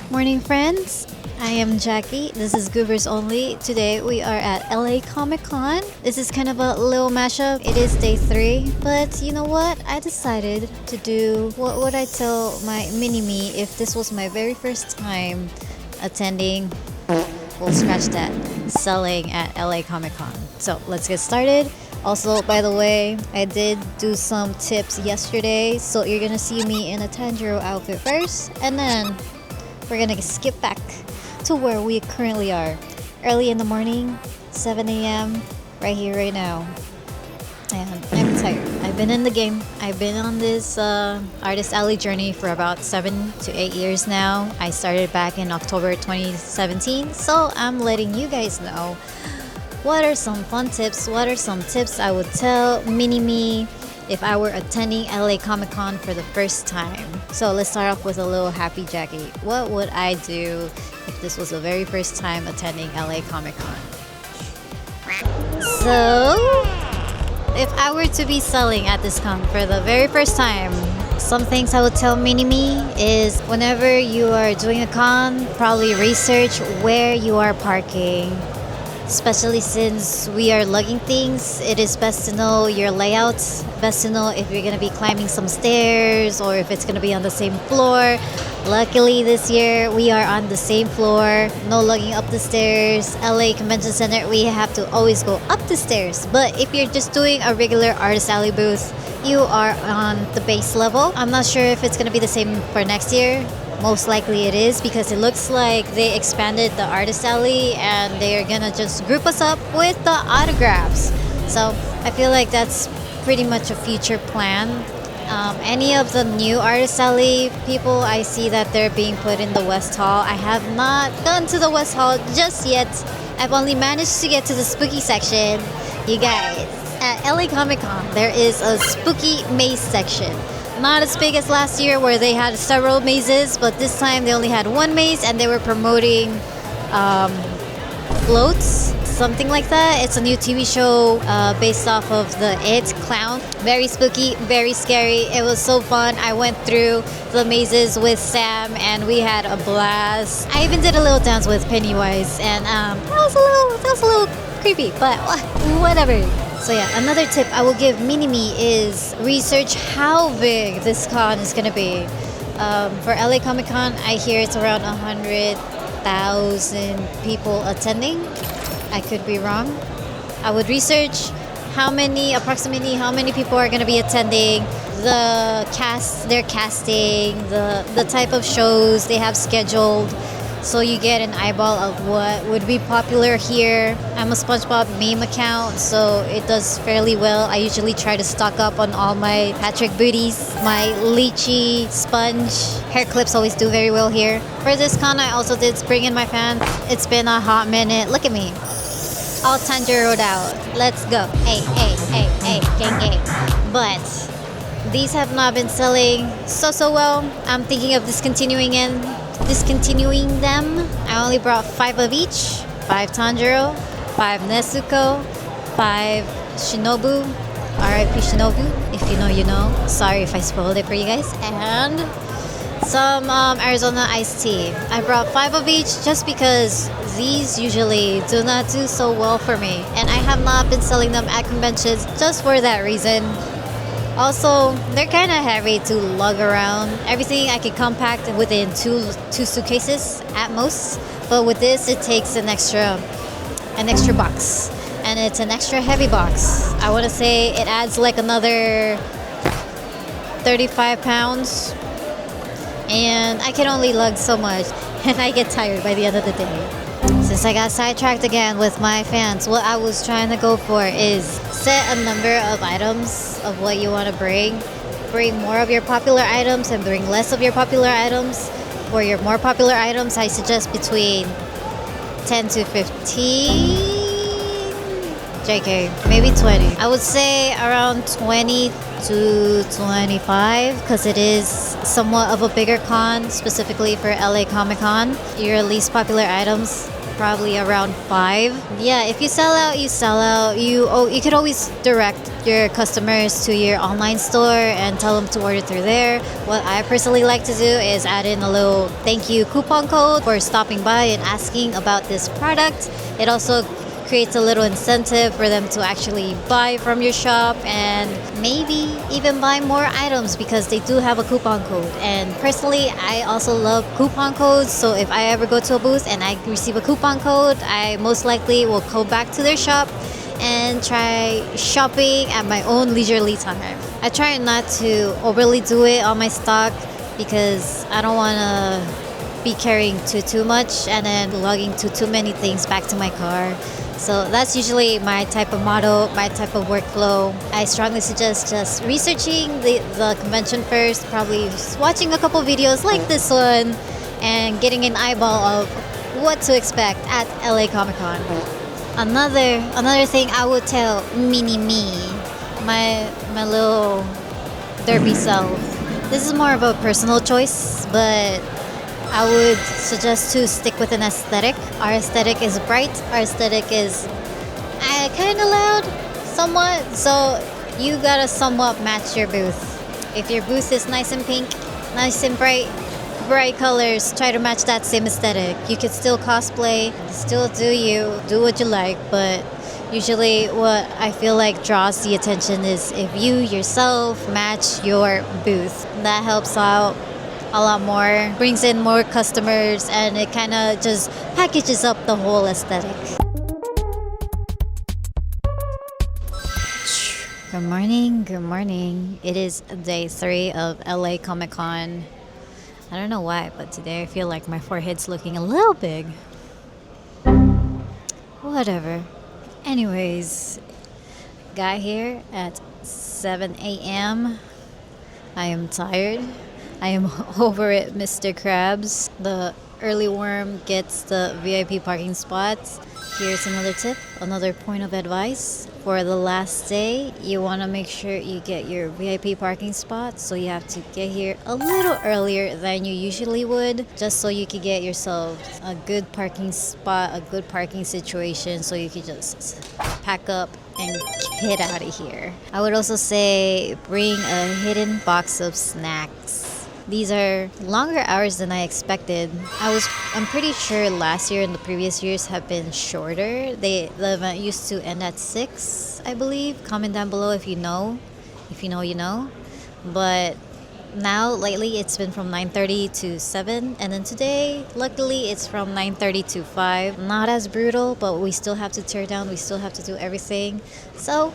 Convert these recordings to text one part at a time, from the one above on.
Morning, friends. I am Jackie. This is Goobers Only. Today we are at LA Comic Con. This is kind of a little mashup. It is day 3, but you know what? I decided to do what would I tell my mini me if this was my very first time attending. We'll scratch that. Selling at LA Comic Con. So let's get started. Also, by the way, I did do some tips yesterday, so you're gonna see me in a Tanjiro outfit first, and then we're gonna skip back to where we currently are. Early in the morning, 7 a.m., right here, right now. And I'm tired. I've been in the game. I've been on this artist alley journey for about 7 to 8 years now. I started back in October 2017, so I'm letting you guys know what are some fun tips, what are some tips I would tell mini-me if I were attending LA Comic Con for the first time. So let's start off with a little happy Jackie. What would I do if this was the very first time attending LA Comic Con? So, if I were to be selling at this con for the very first time, some things I would tell mini-me is whenever you are doing a con, probably research where you are parking. Especially since we are lugging things, it is best to know your layouts, best to know if you're going to be climbing some stairs or if it's going to be on the same floor. Luckily this year we are on the same floor, no lugging up the stairs. LA Convention Center, we have to always go up the stairs. But if you're just doing a regular artist alley booth, you are on the base level. I'm not sure if it's going to be the same for next year. Most likely it is, because it looks like they expanded the artist alley and they're gonna just group us up with the autographs. So I feel like that's pretty much a future plan. Any of the new artist alley people, I see that they're being put in the West Hall. I have not gone to the West Hall just yet. I've only managed to get to the spooky section. You guys, at LA Comic Con there is a spooky maze section. Not as big as last year where they had several mazes, but this time they only had one maze and they were promoting floats, something like that. It's a new TV show based off of the It clown. Very spooky, very scary. It was so fun. I went through the mazes with Sam and we had a blast. I even did a little dance with Pennywise, and that was a little creepy, but whatever. So yeah, another tip I will give mini-me is research how big this con is gonna be. For LA Comic Con, I hear it's around 100,000 people attending. I could be wrong. I would research approximately how many people are gonna be attending, the cast, their casting, the type of shows they have scheduled. So you get an eyeball of what would be popular here. I'm a SpongeBob meme account, so it does fairly well. I usually try to stock up on all my Patrick booties. My lychee sponge hair clips always do very well here. For this con, I also did bring in my fans. It's been a hot minute. Look at me. All Tanjiro'd out. Let's go. Hey, hey, hey, hey, gang, gang. But these have not been selling so well. I'm thinking of discontinuing them. I only brought 5 of each. 5 Tanjiro, 5 Nezuko, 5 Shinobu, RIP Shinobu, if you know you know. Sorry if I spoiled it for you guys. And some Arizona iced tea. I brought 5 of each just because these usually do not do so well for me, and I have not been selling them at conventions just for that reason. Also, they're kind of heavy to lug around. Everything I could compact within two suitcases at most. But with this, it takes an extra box. And it's an extra heavy box. I want to say it adds like another 35 pounds. And I can only lug so much. And I get tired by the end of the day. Since I got sidetracked again with my fans, what I was trying to go for is set a number of items of what you want to bring. Bring more of your popular items and bring less of your popular items. For your more popular items, I suggest between 10 to 15. JK, maybe 20. I would say around 20 to 25, because it is somewhat of a bigger con, specifically for LA Comic Con. Your least popular items probably around 5. Yeah, if you sell out, you sell out. You could always direct your customers to your online store and tell them to order through there. What I personally like to do is add in a little thank you coupon code for stopping by and asking about this product. It also creates a little incentive for them to actually buy from your shop and maybe even buy more items because they do have a coupon code. And personally, I also love coupon codes, so if I ever go to a booth and I receive a coupon code, I most likely will go back to their shop and try shopping at my own leisurely time. I try not to overly do it on my stock because I don't want to be carrying too much and then lugging too many things back to my car. So that's usually my type of model, my type of workflow. I strongly suggest just researching the convention first, probably watching a couple videos like this one, and getting an eyeball of what to expect at LA ComicCon. Another thing I would tell mini me, my little derpy self. This is more of a personal choice, but I would suggest to stick with an aesthetic. Our aesthetic is bright. Our aesthetic is kind of loud, somewhat. So you gotta somewhat match your booth. If your booth is nice and pink, nice and bright colors, try to match that same aesthetic. You could still cosplay, still do what you like, but usually what I feel like draws the attention is if you yourself match your booth. That helps out a lot more, brings in more customers, and it kind of just packages up the whole aesthetic. Good morning. It is day 3 of LA Comic Con. I don't know why, but today I feel like my forehead's looking a little big. Whatever. Anyways, got here at 7 a.m. I am tired. I am over at Mr. Krabs. The early worm gets the VIP parking spots. Here's another tip, another point of advice. For the last day, you want to make sure you get your VIP parking spot. So you have to get here a little earlier than you usually would, just so you can get yourself a good parking spot, a good parking situation, so you can just pack up and get out of here. I would also say bring a hidden box of snacks. These are longer hours than I expected. I'm pretty sure last year and the previous years have been shorter. The event used to end at 6, I believe. Comment down below if you know. If you know, you know. But now, lately, it's been from 9:30 to 7. And then today, luckily, it's from 9:30 to 5. Not as brutal, but we still have to tear down. We still have to do everything. So,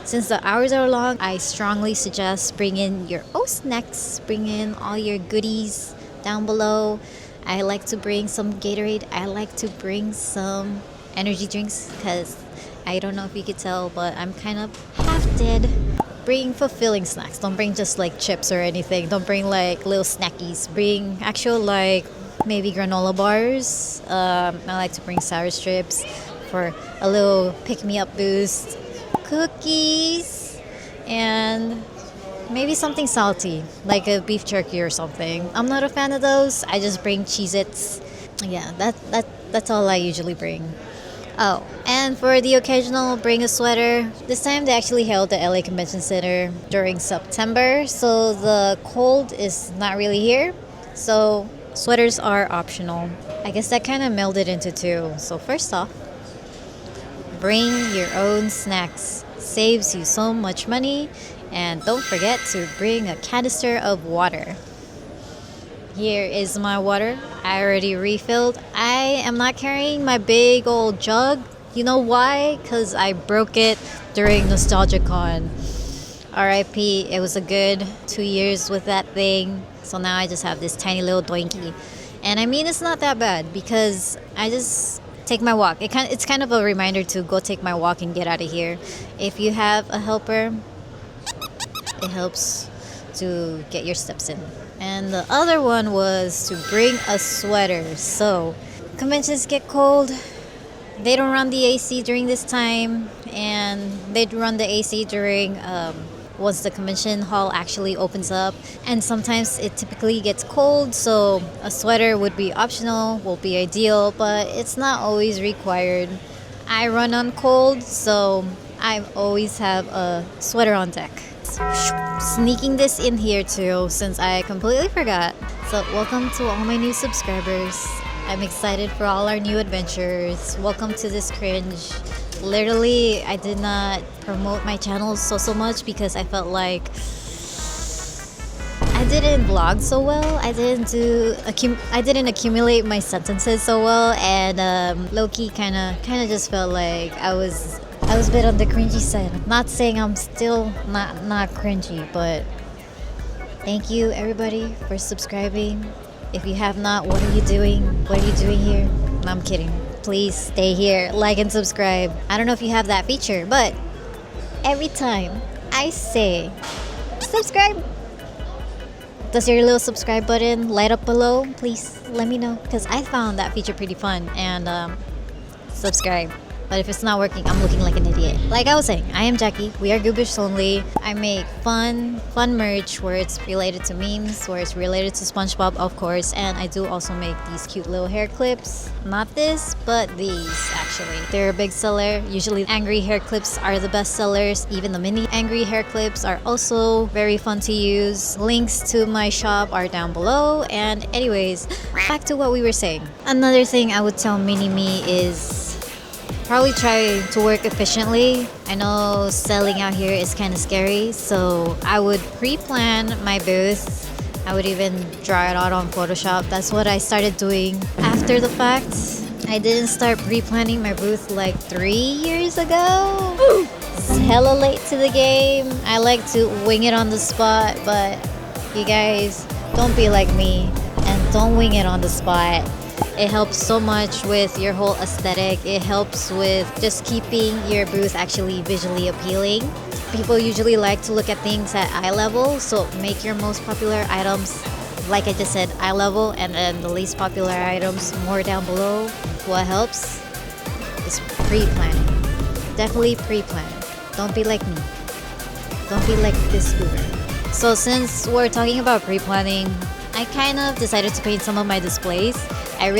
since the hours are long, I strongly suggest bring in your own snacks, bring in all your goodies down below. I like to bring some Gatorade. I like to bring some energy drinks because I don't know if you could tell, but I'm kind of half dead. Bring fulfilling snacks. Don't bring just like chips or anything. Don't bring like little snackies. Bring actual like maybe granola bars. I like to bring sour strips for a little pick-me-up boost. Cookies and maybe something salty like a beef jerky or something. I'm not a fan of those. I just bring Cheez-Its. Yeah, that's all I usually bring. Oh, and for the occasional, bring a sweater. This time they actually held the LA Convention Center during September, so the cold is not really here. So sweaters are optional. I guess that kind of melded into two. So first off, bring your own snacks. Saves you so much money. And don't forget to bring a canister of water. Here is my water. I already refilled. I am not carrying my big old jug. You know why? Because I broke it during NostalgiaCon. RIP. It was a good 2 years with that thing. So now I just have this tiny little doinky. And I mean, it's not that bad because I just take my walk. It's kind of a reminder to go take my walk and get out of here. If you have a helper, it helps to get your steps in. And the other one was to bring a sweater. So conventions get cold. They don't run the AC during this time, and they run the AC during once the convention hall actually opens up. And sometimes it typically gets cold, so a sweater would be optional, will be ideal, but it's not always required. I run on cold, so I always have a sweater on deck. Sneaking this in here too, since I completely forgot. So welcome to all my new subscribers. I'm excited for all our new adventures. Welcome to this cringe. Literally, I did not promote my channel so much because I felt like I didn't vlog so well. I didn't accumulate my sentences so well, and low-key kind of just felt like I was a bit on the cringy side. Not saying I'm still not cringy, but thank you everybody for subscribing. If you have not, what are you doing? What are you doing here? No, I'm kidding. Please stay here, like and subscribe. I don't know if you have that feature, but every time I say subscribe, does your little subscribe button light up below? Please let me know, because I found that feature pretty fun. And subscribe. But if it's not working, I'm looking like an idiot. Like I was saying, I am Jackie. We are Goobish Only. I make fun merch where it's related to memes, where it's related to SpongeBob, of course. And I do also make these cute little hair clips. Not this, but these, actually. They're a big seller. Usually angry hair clips are the best sellers. Even the mini angry hair clips are also very fun to use. Links to my shop are down below. And anyways, back to what we were saying. Another thing I would tell mini-me is probably try to work efficiently. I know selling out here is kind of scary, so I would pre-plan my booth. I would even draw it out on Photoshop. That's what I started doing after the fact. I didn't start pre-planning my booth like 3 years ago. It's hella late to the game. I like to wing it on the spot, but you guys, don't be like me and don't wing it on the spot. It helps so much with your whole aesthetic. It helps with just keeping your booth actually visually appealing. People usually like to look at things at eye level, so make your most popular items, like I just said, eye level, and then the least popular items more down below. What helps is pre-planning. Definitely pre-plan. Don't be like me. Don't be like this Uber. So since we're talking about pre-planning, I kind of decided to paint some of my displays. I'm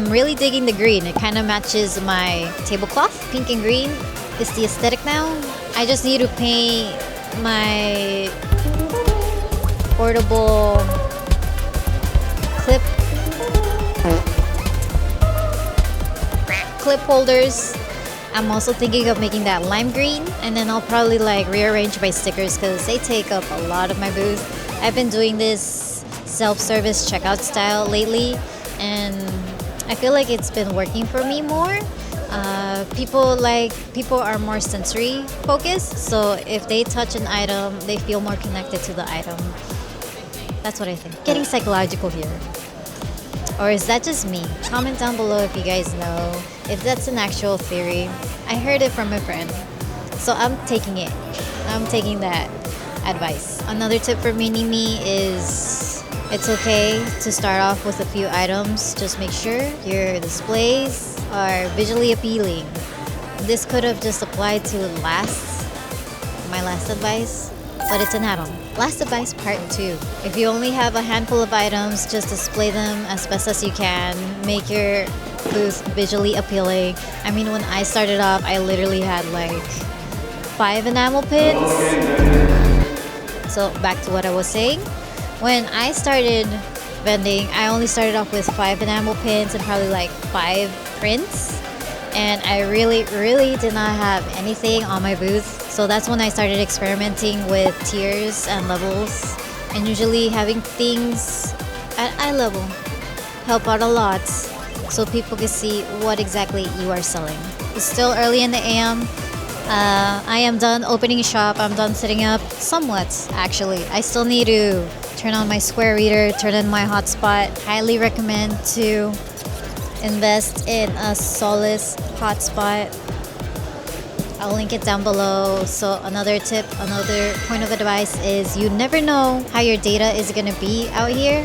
really digging the green. It kind of matches my tablecloth. Pink and green is the aesthetic now. I just need to paint my portable clip holders. I'm also thinking of making that lime green, and then I'll probably like rearrange my stickers because they take up a lot of my booth. I've been doing this self-service checkout style lately, and I feel like it's been working for me more. People are more sensory focused, so if they touch an item, they feel more connected to the item. That's what I think. Getting psychological here. Or is that just me? Comment down below if you guys know if that's an actual theory. I heard it from a friend, so I'm taking it. I'm taking that advice. Another tip for mini-me is it's okay to start off with a few items. Just make sure your displays are visually appealing. This could have just applied to my last advice, but it's an add-on. Last advice part 2. If you only have a handful of items, just display them as best as you can. Make your booth visually appealing. I mean, when I started off, I literally had like 5 enamel pins. So back to what I was saying. When I started vending, I only started off with 5 enamel pins and probably like 5 prints. And I really did not have anything on my booth. So that's when I started experimenting with tiers and levels. And usually having things at eye level help out a lot, so people can see what exactly you are selling. It's still early in the AM. I am done opening shop. I'm done setting up somewhat, actually. I still need to turn on my Square Reader, turn in my hotspot. Highly recommend to invest in a Solus hotspot. I'll link it down below. So another tip, another point of advice is you never know how your data is going to be out here,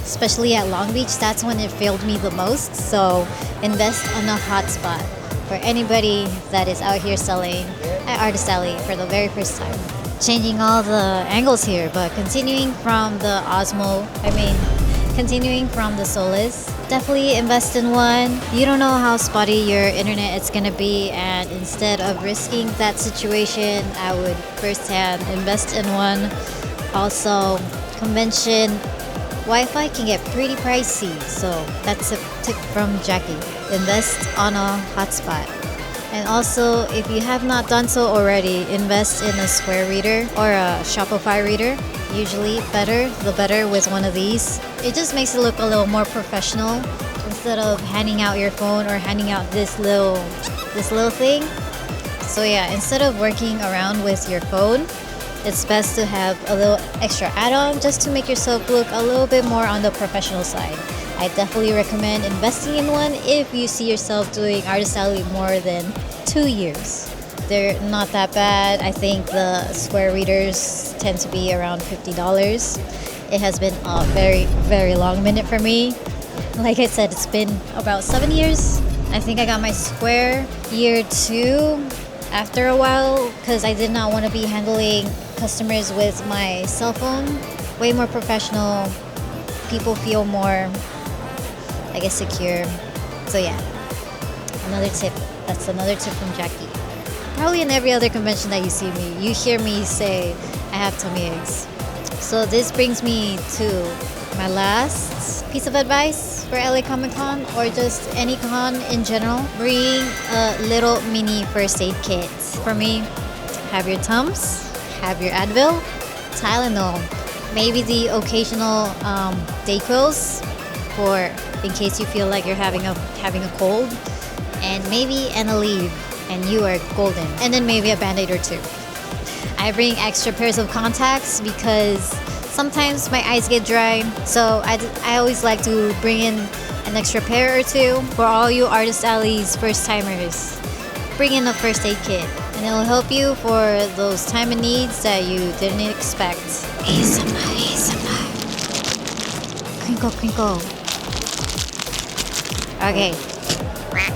especially at Long Beach. That's when it failed me the most. So invest in a hotspot for anybody that is out here selling at Artist Alley for the very first time. changing all the angles here, but continuing from the Osmo, continuing from the Solus, definitely invest in one. You don't know how spotty your internet is gonna be, and instead of risking that situation, I would firsthand invest in one. Also, convention Wi-Fi can get pretty pricey, so that's a tip from Jackie. Invest on a hotspot. And also, if you have not done so already, invest in a Square reader or a Shopify reader. Usually the better with one of these. It just makes it look a little more professional instead of handing out your phone or handing out this little thing. So yeah, instead of working around with your phone, it's best to have a little extra add-on just to make yourself look a little bit more on the professional side. I definitely recommend investing in one if you see yourself doing Artist Alley more than 2 years. They're not that bad. I think the Square readers tend to be around $50. It has been a very, very long minute for me. Like I said, it's been about 7 years. I think I got my Square year 2 after a while because I did not want to be handling customers with my cell phone. Way more professional. People feel more, I guess, secure. So yeah, another tip. That's another tip from Jackie. Probably in every other convention that you see me, you hear me say I have tummy aches. So this brings me to my last piece of advice for LA Comic Con or just any con in general. Bring a little mini first aid kit. For me, have your Tums, have your Advil, Tylenol, maybe the occasional Dayquils for in case you feel like you're having a cold, and maybe an Aleve, and you are golden. And then maybe a Band-Aid or two. I bring extra pairs of contacts because sometimes my eyes get dry, so I always like to bring in an extra pair or two. For all you Artist Alley's first timers, bring in a first aid kit, and it'll help you for those time and needs that you didn't expect. ASMR, ASMR. Crinkle, crinkle. Okay,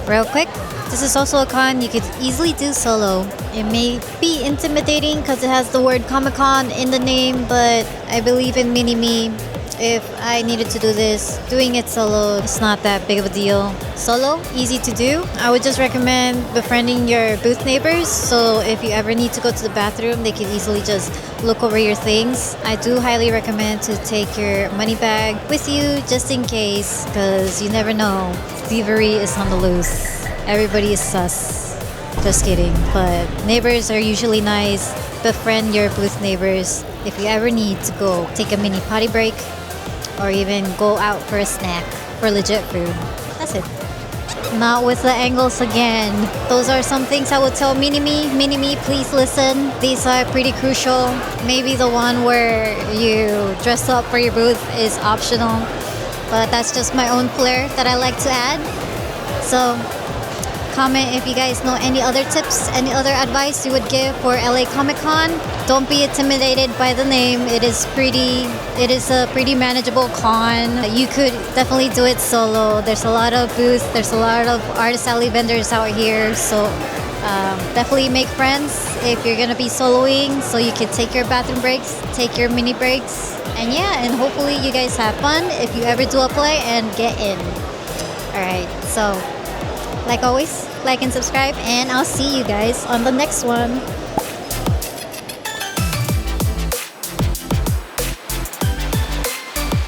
real quick. This is also a con you could easily do solo. It may be intimidating because it has the word ComicCon in the name, but I believe in mini-me. If I needed to do this, doing it solo, it's not that big of a deal. Solo, easy to do. I would just recommend befriending your booth neighbors, so if you ever need to go to the bathroom, they can easily just look over your things. I do highly recommend to take your money bag with you just in case, because you never know. Thievery is on the loose. Everybody is sus. Just kidding. But neighbors are usually nice. Befriend your booth neighbors. If you ever need to go take a mini potty break or even go out for a snack for legit food. That's it. Not with the angles again. Those are some things I would tell Mini-Me. Mini-Me, please listen. These are pretty crucial. Maybe the one where you dress up for your booth is optional. But that's just my own flair that I like to add. So comment if you guys know any other tips, any other advice you would give for LA Comic Con. Don't be intimidated by the name. It is a pretty manageable con. You could definitely do it solo. There's a lot of booths, there's a lot of Artist Alley vendors out here, so definitely make friends if you're gonna be soloing, so you can take your bathroom breaks, take your mini breaks, and yeah, and hopefully you guys have fun if you ever do a play and get in. Alright, so like always, like and subscribe, and I'll see you guys on the next one.